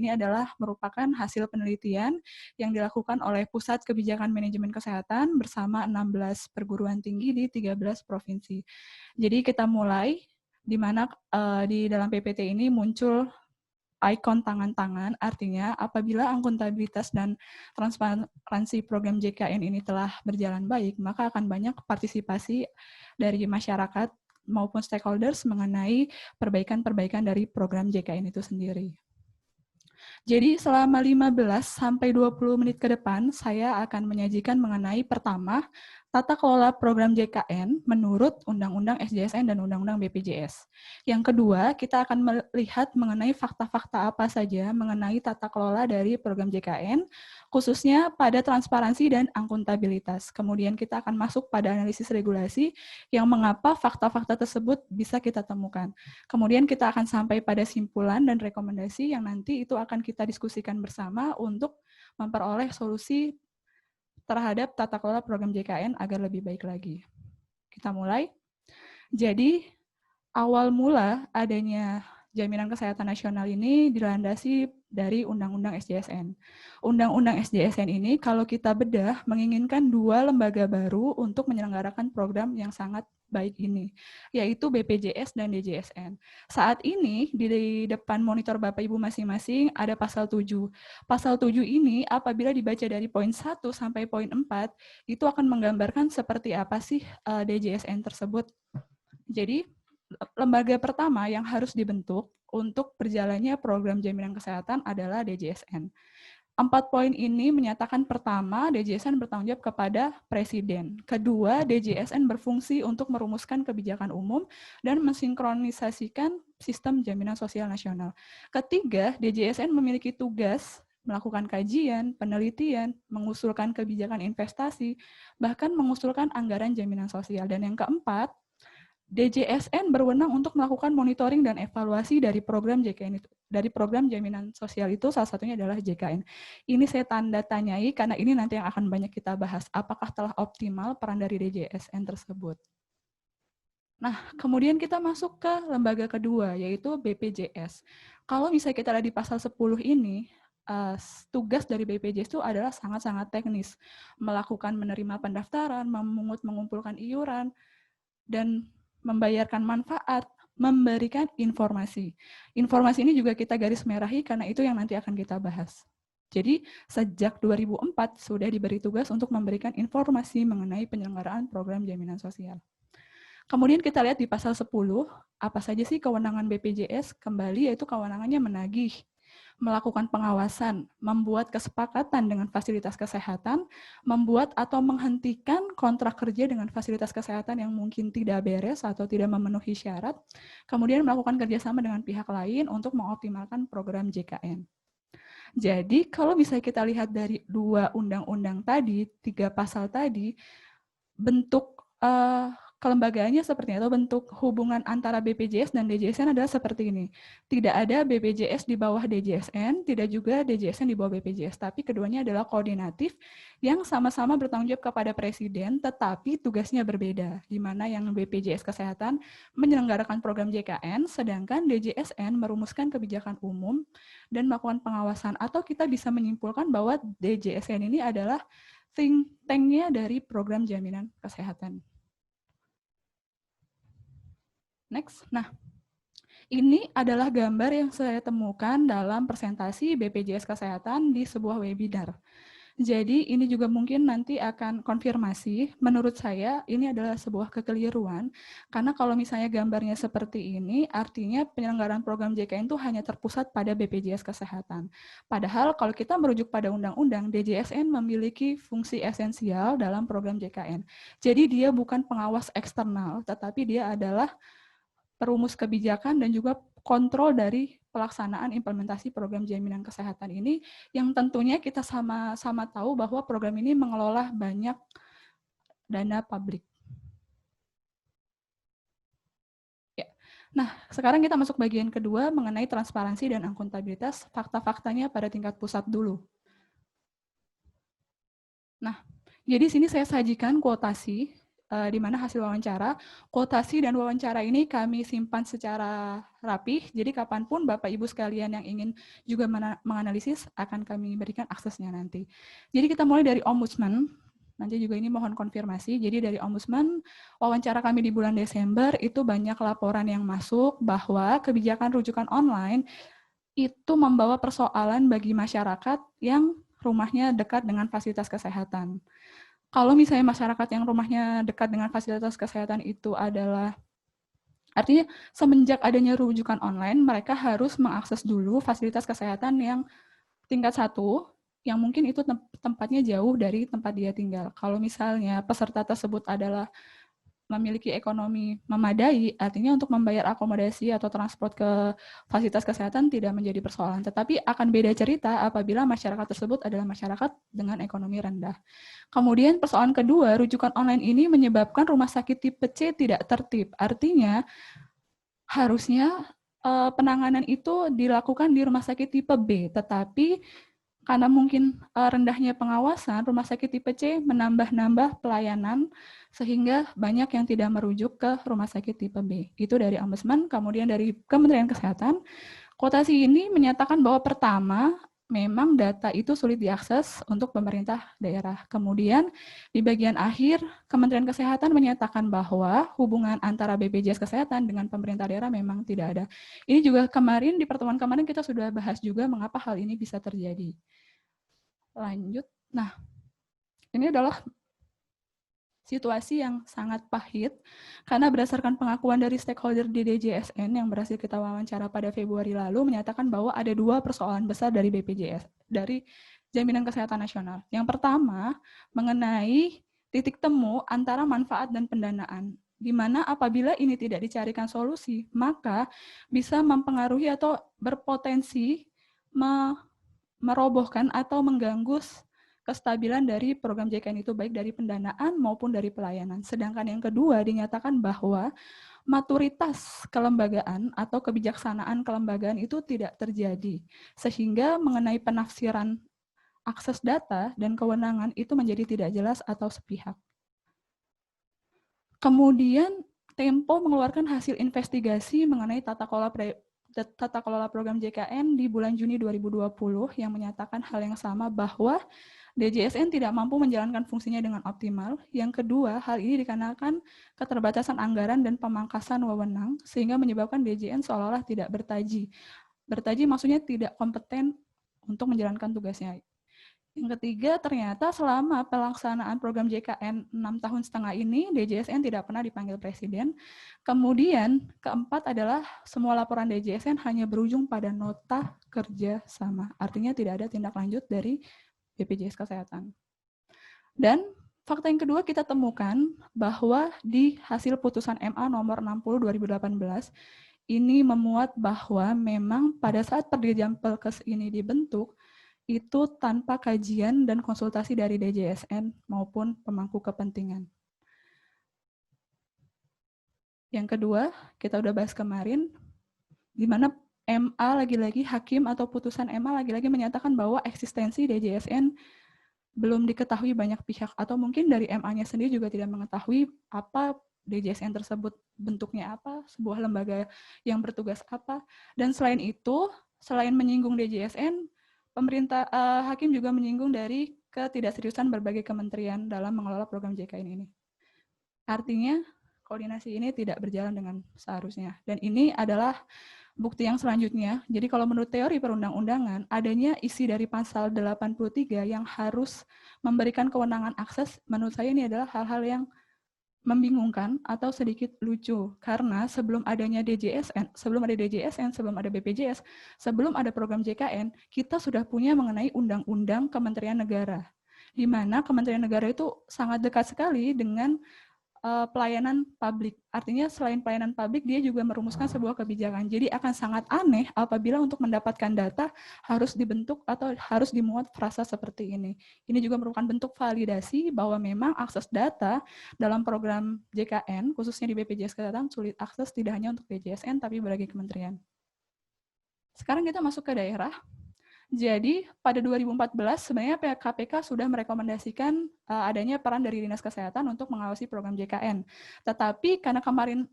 Ini adalah merupakan hasil penelitian yang dilakukan oleh Pusat Kebijakan Manajemen Kesehatan bersama 16 perguruan tinggi di 13 provinsi. Jadi kita mulai, di mana di dalam PPT ini muncul ikon tangan-tangan, artinya apabila akuntabilitas dan transparansi program JKN ini telah berjalan baik, maka akan banyak partisipasi dari masyarakat maupun stakeholders mengenai perbaikan-perbaikan dari program JKN itu sendiri. Jadi selama 15 sampai 20 menit ke depan, saya akan menyajikan mengenai pertama, tata kelola program JKN menurut Undang-Undang SJSN dan Undang-Undang BPJS. Yang kedua, kita akan melihat mengenai fakta-fakta apa saja mengenai tata kelola dari program JKN, khususnya pada transparansi dan akuntabilitas. Kemudian kita akan masuk pada analisis regulasi yang mengapa fakta-fakta tersebut bisa kita temukan. Kemudian kita akan sampai pada simpulan dan rekomendasi yang nanti itu akan kita diskusikan bersama untuk memperoleh solusi terhadap tata kelola program JKN agar lebih baik lagi. Kita mulai. Jadi, awal mula adanya Jaminan Kesehatan Nasional ini dilandasi dari Undang-Undang SJSN. Undang-Undang SJSN ini kalau kita bedah menginginkan 2 lembaga baru untuk menyelenggarakan program yang sangat baik ini, yaitu BPJS dan DJSN. Saat ini di depan monitor Bapak Ibu masing-masing ada pasal 7. Pasal 7 ini apabila dibaca dari poin 1 sampai poin 4, itu akan menggambarkan seperti apa sih DJSN tersebut. Jadi, lembaga pertama yang harus dibentuk untuk berjalannya program jaminan kesehatan adalah DJSN. 4 poin ini menyatakan pertama, DJSN bertanggung jawab kepada Presiden. Kedua, DJSN berfungsi untuk merumuskan kebijakan umum dan mensinkronisasikan sistem jaminan sosial nasional. Ketiga, DJSN memiliki tugas melakukan kajian, penelitian, mengusulkan kebijakan investasi, bahkan mengusulkan anggaran jaminan sosial. Dan yang keempat, DJSN berwenang untuk melakukan monitoring dan evaluasi dari program JKN itu. Dari program jaminan sosial itu salah satunya adalah JKN. Ini saya tanda tanyai karena ini nanti yang akan banyak kita bahas. Apakah telah optimal peran dari DJSN tersebut? Nah, kemudian kita masuk ke lembaga kedua, yaitu BPJS. Kalau misalnya kita lihat di pasal 10 ini, tugas dari BPJS itu adalah sangat-sangat teknis. Melakukan menerima pendaftaran, mengumpulkan iuran, dan membayarkan manfaat, memberikan informasi. Informasi ini juga kita garis merahi karena itu yang nanti akan kita bahas. Jadi, sejak 2004 sudah diberi tugas untuk memberikan informasi mengenai penyelenggaraan program jaminan sosial. Kemudian kita lihat di pasal 10, apa saja sih kewenangan BPJS? Kembali yaitu kewenangannya menagih, melakukan pengawasan, membuat kesepakatan dengan fasilitas kesehatan, membuat atau menghentikan kontrak kerja dengan fasilitas kesehatan yang mungkin tidak beres atau tidak memenuhi syarat, kemudian melakukan kerjasama dengan pihak lain untuk mengoptimalkan program JKN. Jadi kalau misalnya kita lihat dari 2 undang-undang tadi, 3 pasal tadi, bentuk kelembagaannya seperti itu, bentuk hubungan antara BPJS dan DJSN adalah seperti ini. Tidak ada BPJS di bawah DJSN, tidak juga DJSN di bawah BPJS, tapi keduanya adalah koordinatif yang sama-sama bertanggung jawab kepada Presiden, tetapi tugasnya berbeda, di mana yang BPJS Kesehatan menyelenggarakan program JKN, sedangkan DJSN merumuskan kebijakan umum dan melakukan pengawasan, atau kita bisa menyimpulkan bahwa DJSN ini adalah think tank-nya dari program jaminan kesehatan. Next. Nah, ini adalah gambar yang saya temukan dalam presentasi BPJS Kesehatan di sebuah webinar. Jadi ini juga mungkin nanti akan konfirmasi, menurut saya ini adalah sebuah kekeliruan, karena kalau misalnya gambarnya seperti ini, artinya penyelenggaraan program JKN itu hanya terpusat pada BPJS Kesehatan. Padahal kalau kita merujuk pada undang-undang, DJSN memiliki fungsi esensial dalam program JKN. Jadi dia bukan pengawas eksternal, tetapi dia adalah perumus kebijakan dan juga kontrol dari pelaksanaan implementasi program jaminan kesehatan ini, yang tentunya kita sama-sama tahu bahwa program ini mengelola banyak dana publik. Ya. Nah, sekarang kita masuk bagian kedua mengenai transparansi dan akuntabilitas, fakta-faktanya pada tingkat pusat dulu. Nah, jadi sini saya sajikan kuotasi di mana hasil wawancara, kuotasi dan wawancara ini kami simpan secara rapih, jadi kapanpun Bapak Ibu sekalian yang ingin juga menganalisis akan kami berikan aksesnya nanti. Jadi kita mulai dari Ombudsman, nanti juga ini mohon konfirmasi, jadi dari Ombudsman, wawancara kami di bulan Desember itu banyak laporan yang masuk bahwa kebijakan rujukan online itu membawa persoalan bagi masyarakat yang rumahnya dekat dengan fasilitas kesehatan. Kalau misalnya masyarakat yang rumahnya dekat dengan fasilitas kesehatan itu adalah, artinya semenjak adanya rujukan online, mereka harus mengakses dulu fasilitas kesehatan yang tingkat 1, yang mungkin itu tempatnya jauh dari tempat dia tinggal. Kalau misalnya peserta tersebut adalah memiliki ekonomi memadai, artinya untuk membayar akomodasi atau transport ke fasilitas kesehatan tidak menjadi persoalan. Tetapi akan beda cerita apabila masyarakat tersebut adalah masyarakat dengan ekonomi rendah. Kemudian persoalan kedua, rujukan online ini menyebabkan rumah sakit tipe C tidak tertib. Artinya harusnya penanganan itu dilakukan di rumah sakit tipe B, tetapi karena mungkin rendahnya pengawasan, rumah sakit tipe C menambah-nambah pelayanan sehingga banyak yang tidak merujuk ke rumah sakit tipe B. Itu dari Ombudsman, kemudian dari Kementerian Kesehatan. Kuotasi ini menyatakan bahwa pertama, memang data itu sulit diakses untuk pemerintah daerah. Kemudian di bagian akhir, Kementerian Kesehatan menyatakan bahwa hubungan antara BPJS Kesehatan dengan pemerintah daerah memang tidak ada. Ini juga kemarin, di pertemuan kemarin kita sudah bahas juga mengapa hal ini bisa terjadi. Lanjut. Nah, ini adalah situasi yang sangat pahit karena berdasarkan pengakuan dari stakeholder di DJSN yang berhasil kita wawancara pada Februari lalu menyatakan bahwa ada 2 persoalan besar dari BPJS, dari Jaminan Kesehatan Nasional. Yang pertama, mengenai titik temu antara manfaat dan pendanaan, di mana apabila ini tidak dicarikan solusi, maka bisa mempengaruhi atau berpotensi merobohkan atau mengganggu kestabilan dari program JKN itu baik dari pendanaan maupun dari pelayanan. Sedangkan yang kedua dinyatakan bahwa maturitas kelembagaan atau kebijaksanaan kelembagaan itu tidak terjadi. Sehingga mengenai penafsiran akses data dan kewenangan itu menjadi tidak jelas atau sepihak. Kemudian Tempo mengeluarkan hasil investigasi mengenai tata kelola program JKN di bulan Juni 2020 yang menyatakan hal yang sama bahwa DJSN tidak mampu menjalankan fungsinya dengan optimal. Yang kedua, hal ini dikarenakan keterbatasan anggaran dan pemangkasan wewenang, sehingga menyebabkan DJN seolah-olah tidak bertaji. Bertaji maksudnya tidak kompeten untuk menjalankan tugasnya. Yang ketiga, ternyata selama pelaksanaan program JKN 6,5 tahun ini, DJSN tidak pernah dipanggil Presiden. Kemudian, keempat adalah semua laporan DJSN hanya berujung pada nota kerja sama. Artinya tidak ada tindak lanjut dari BPJS Kesehatan. Dan fakta yang kedua kita temukan bahwa di hasil putusan MA nomor 60 2018 ini memuat bahwa memang pada saat Perdijampelkes ini dibentuk itu tanpa kajian dan konsultasi dari DJSN maupun pemangku kepentingan. Yang kedua, kita udah bahas kemarin, di mana MA lagi-lagi hakim atau putusan MA lagi-lagi menyatakan bahwa eksistensi DJSN belum diketahui banyak pihak atau mungkin dari MA-nya sendiri juga tidak mengetahui apa DJSN tersebut bentuknya apa, sebuah lembaga yang bertugas apa. Dan selain itu, selain menyinggung DJSN, pemerintah hakim juga menyinggung dari ketidakseriusan berbagai kementerian dalam mengelola program JKN ini. Artinya koordinasi ini tidak berjalan dengan seharusnya. Dan ini adalah bukti yang selanjutnya. Jadi kalau menurut teori perundang-undangan, adanya isi dari pasal 83 yang harus memberikan kewenangan akses, menurut saya ini adalah hal-hal yang membingungkan atau sedikit lucu. Karena sebelum adanya DJSN, sebelum ada DJSN, sebelum ada BPJS, sebelum ada program JKN, kita sudah punya mengenai Undang-Undang Kementerian Negara. Di mana Kementerian Negara itu sangat dekat sekali dengan pelayanan publik. Artinya selain pelayanan publik, dia juga merumuskan sebuah kebijakan. Jadi akan sangat aneh apabila untuk mendapatkan data harus dibentuk atau harus dimuat frasa seperti ini. Ini juga merupakan bentuk validasi bahwa memang akses data dalam program JKN, khususnya di BPJS Kesehatan, sulit akses tidak hanya untuk DJSN, tapi berbagai kementerian. Sekarang kita masuk ke daerah. Jadi pada 2014 sebenarnya KPK sudah merekomendasikan adanya peran dari Dinas Kesehatan untuk mengawasi program JKN. Tetapi karena kemarin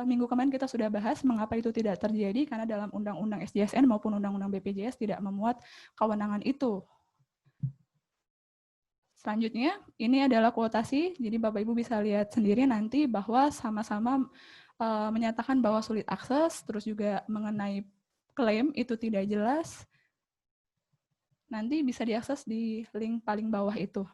minggu kemarin kita sudah bahas mengapa itu tidak terjadi, karena dalam Undang-Undang SDSN maupun Undang-Undang BPJS tidak memuat kewenangan itu. Selanjutnya, ini adalah kuotasi, jadi Bapak Ibu bisa lihat sendiri nanti bahwa sama-sama menyatakan bahwa sulit akses, terus juga mengenai klaim itu tidak jelas. Nanti bisa diakses di link paling bawah itu.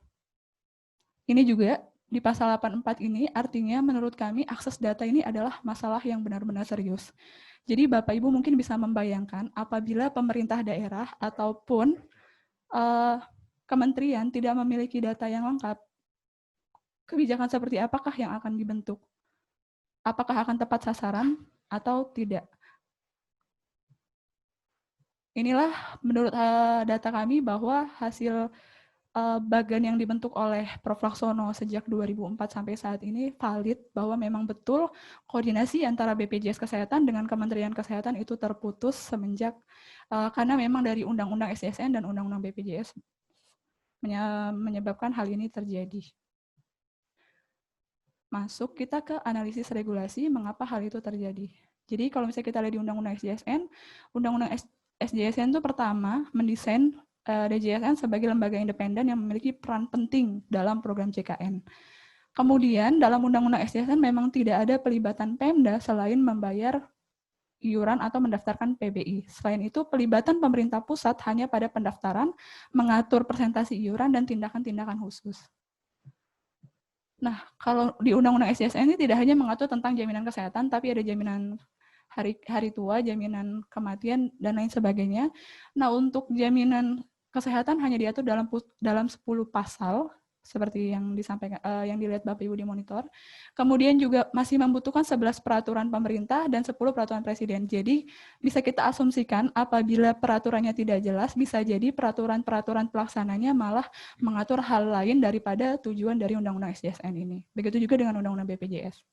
Ini juga di pasal 84 ini artinya menurut kami akses data ini adalah masalah yang benar-benar serius. Jadi Bapak Ibu mungkin bisa membayangkan apabila pemerintah daerah ataupun kementerian tidak memiliki data yang lengkap, kebijakan seperti apakah yang akan dibentuk? Apakah akan tepat sasaran atau tidak? Inilah menurut data kami bahwa hasil bagan yang dibentuk oleh Prof. Laksono sejak 2004 sampai saat ini valid, bahwa memang betul koordinasi antara BPJS Kesehatan dengan Kementerian Kesehatan itu terputus semenjak karena memang dari Undang-Undang SDSN dan Undang-Undang BPJS menyebabkan hal ini terjadi. Masuk kita ke analisis regulasi mengapa hal itu terjadi. Jadi kalau misalnya kita lihat di Undang-Undang SDSN, Undang-Undang SDSN itu pertama mendesain DJSN sebagai lembaga independen yang memiliki peran penting dalam program JKN. Kemudian dalam Undang-Undang SDSN memang tidak ada pelibatan Pemda selain membayar iuran atau mendaftarkan PBI. Selain itu, pelibatan pemerintah pusat hanya pada pendaftaran, mengatur persentase iuran, dan tindakan-tindakan khusus. Nah, kalau di Undang-Undang SDSN ini tidak hanya mengatur tentang jaminan kesehatan, tapi ada jaminan hari tua, jaminan kematian, dan lain sebagainya. Nah, untuk jaminan kesehatan hanya diatur dalam 10 pasal, seperti yang disampaikan, yang dilihat Bapak Ibu di monitor. Kemudian juga masih membutuhkan 11 peraturan pemerintah dan 10 peraturan presiden. Jadi bisa kita asumsikan apabila peraturannya tidak jelas, bisa jadi peraturan-peraturan pelaksananya malah mengatur hal lain daripada tujuan dari Undang-Undang SDSN ini. Begitu juga dengan Undang-Undang BPJS.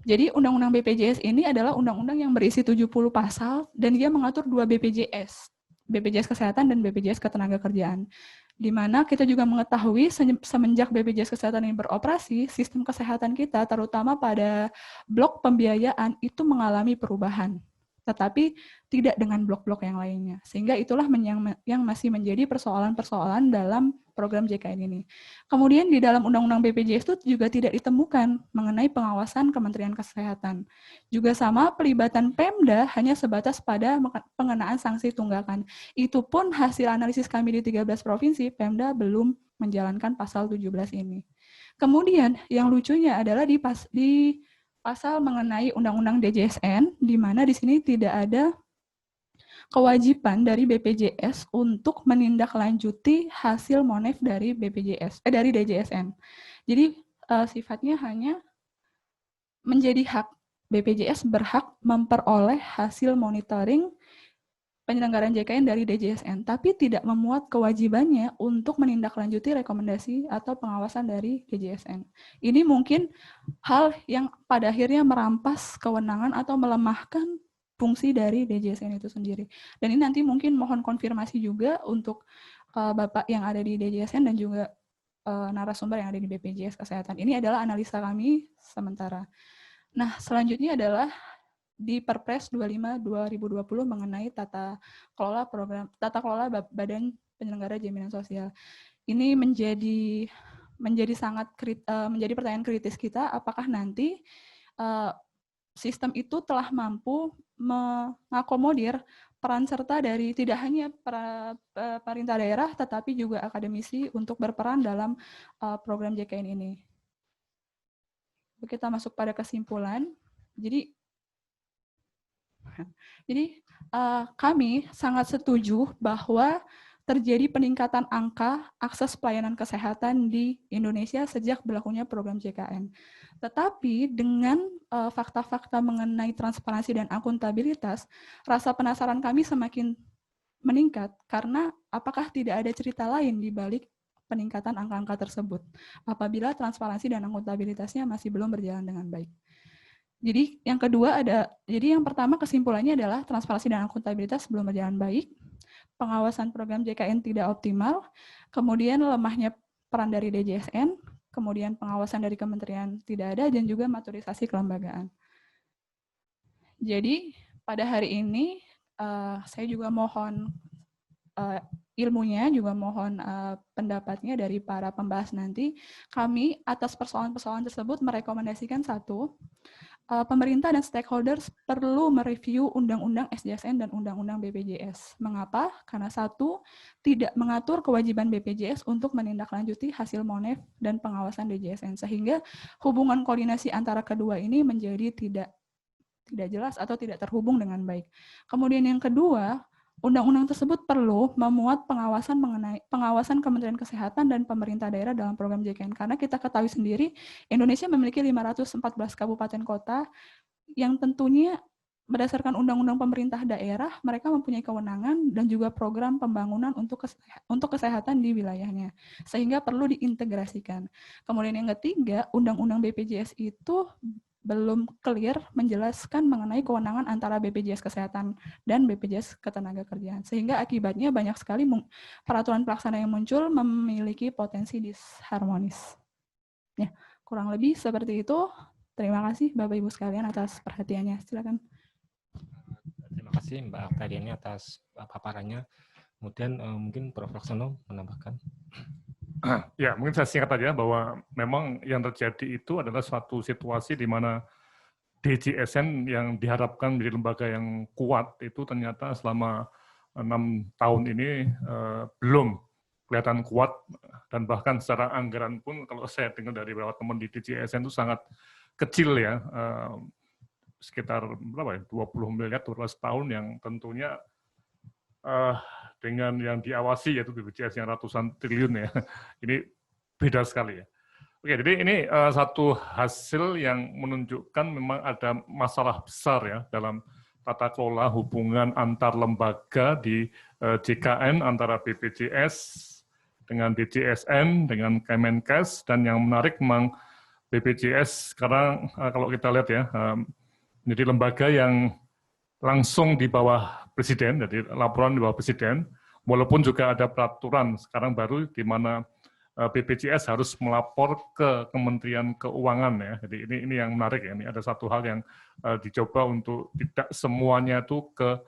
Jadi Undang-Undang BPJS ini adalah undang-undang yang berisi 70 pasal dan dia mengatur 2 BPJS. BPJS Kesehatan dan BPJS Ketenagakerjaan. Di mana kita juga mengetahui semenjak BPJS Kesehatan ini beroperasi, sistem kesehatan kita terutama pada blok pembiayaan itu mengalami perubahan. Tetapi tidak dengan blok-blok yang lainnya. Sehingga itulah yang masih menjadi persoalan-persoalan dalam program JKN ini. Kemudian di dalam Undang-Undang BPJS itu juga tidak ditemukan mengenai pengawasan Kementerian Kesehatan. Juga sama, pelibatan Pemda hanya sebatas pada pengenaan sanksi tunggakan. Itu pun hasil analisis kami di 13 provinsi, Pemda belum menjalankan pasal 17 ini. Kemudian yang lucunya adalah di pasal mengenai Undang-Undang DJSN, di mana di sini tidak ada kewajiban dari BPJS untuk menindaklanjuti hasil monef dari dari DJSN. Jadi sifatnya hanya menjadi hak. BPJS berhak memperoleh hasil monitoring penyelenggaraan JKN dari DJSN, tapi tidak memuat kewajibannya untuk menindaklanjuti rekomendasi atau pengawasan dari DJSN. Ini mungkin hal yang pada akhirnya merampas kewenangan atau melemahkan fungsi dari DJSN itu sendiri. Dan ini nanti mungkin mohon konfirmasi juga untuk Bapak yang ada di DJSN dan juga narasumber yang ada di BPJS Kesehatan. Ini adalah analisa kami sementara. Nah, selanjutnya adalah di Perpres 25/2020 mengenai tata kelola Badan Penyelenggara Jaminan Sosial. Ini menjadi pertanyaan kritis kita, apakah nanti sistem itu telah mampu mengakomodir peran serta dari tidak hanya pemerintah daerah, tetapi juga akademisi untuk berperan dalam program JKN ini. Kita masuk pada kesimpulan. Jadi kami sangat setuju bahwa terjadi peningkatan angka akses pelayanan kesehatan di Indonesia sejak berlakunya program JKN. Tetapi dengan fakta-fakta mengenai transparansi dan akuntabilitas, rasa penasaran kami semakin meningkat karena apakah tidak ada cerita lain di balik peningkatan angka-angka tersebut apabila transparansi dan akuntabilitasnya masih belum berjalan dengan baik. Jadi yang kedua jadi yang pertama kesimpulannya adalah transparansi dan akuntabilitas belum berjalan baik. pengawasan program JKN tidak optimal, kemudian lemahnya peran dari DJSN, kemudian pengawasan dari kementerian tidak ada, dan juga maturisasi kelembagaan. Jadi pada hari ini saya juga mohon ilmunya, juga mohon pendapatnya dari para pembahas nanti. Kami atas persoalan-persoalan tersebut merekomendasikan satu, pemerintah dan stakeholders perlu mereview Undang-Undang SDSN dan Undang-Undang BPJS. Mengapa? Karena satu, tidak mengatur kewajiban BPJS untuk menindaklanjuti hasil MONEF dan pengawasan DJSN, sehingga hubungan koordinasi antara kedua ini menjadi tidak jelas atau tidak terhubung dengan baik. Kemudian yang kedua, undang-undang tersebut perlu memuat pengawasan mengenai pengawasan Kementerian Kesehatan dan pemerintah daerah dalam program JKN. Karena kita ketahui sendiri, Indonesia memiliki 514 kabupaten kota yang tentunya berdasarkan undang-undang pemerintah daerah, mereka mempunyai kewenangan dan juga program pembangunan untuk kesehatan di wilayahnya. Sehingga perlu diintegrasikan. Kemudian yang ketiga, undang-undang BPJS itu belum clear menjelaskan mengenai kewenangan antara BPJS Kesehatan dan BPJS Ketenagakerjaan. Sehingga akibatnya banyak sekali peraturan pelaksana yang muncul memiliki potensi disharmonis. Ya, kurang lebih seperti itu. Terima kasih Bapak Ibu sekalian atas perhatiannya. Silakan. Terima kasih Mbak Aktariani atas paparannya. Kemudian mungkin Prof. Laksono menambahkan. Ya, mungkin saya singkat aja bahwa memang yang terjadi itu adalah suatu situasi di mana DJSN yang diharapkan menjadi lembaga yang kuat itu ternyata selama 6 tahun ini belum kelihatan kuat, dan bahkan secara anggaran pun kalau saya dengar dari beberapa teman di DJSN itu sangat kecil ya, sekitar berapa ya, 20 miliar 12 tahun yang tentunya dengan yang diawasi yaitu BPJS yang ratusan triliun ya, ini beda sekali ya. Oke, jadi ini satu hasil yang menunjukkan memang ada masalah besar ya dalam tata kelola hubungan antar lembaga di JKN antara BPJS dengan DJSN dengan Kemenkes, dan yang menarik memang BPJS sekarang kalau kita lihat ya menjadi lembaga yang langsung di bawah Presiden, jadi laporan di bawah Presiden, walaupun juga ada peraturan sekarang baru di mana BPJS harus melapor ke Kementerian Keuangan ya. Jadi ini yang menarik ya. Ini ada satu hal yang dicoba untuk tidak semuanya itu ke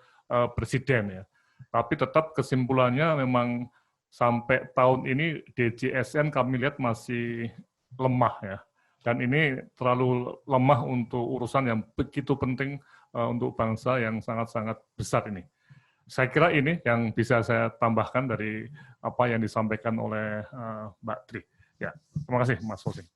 Presiden ya. Tapi tetap kesimpulannya memang sampai tahun ini DJSN kami lihat masih lemah ya. Dan ini terlalu lemah untuk urusan yang begitu penting untuk bangsa yang sangat-sangat besar ini. Saya kira ini yang bisa saya tambahkan dari apa yang disampaikan oleh Mbak Tri. Ya, terima kasih Mas Hussein.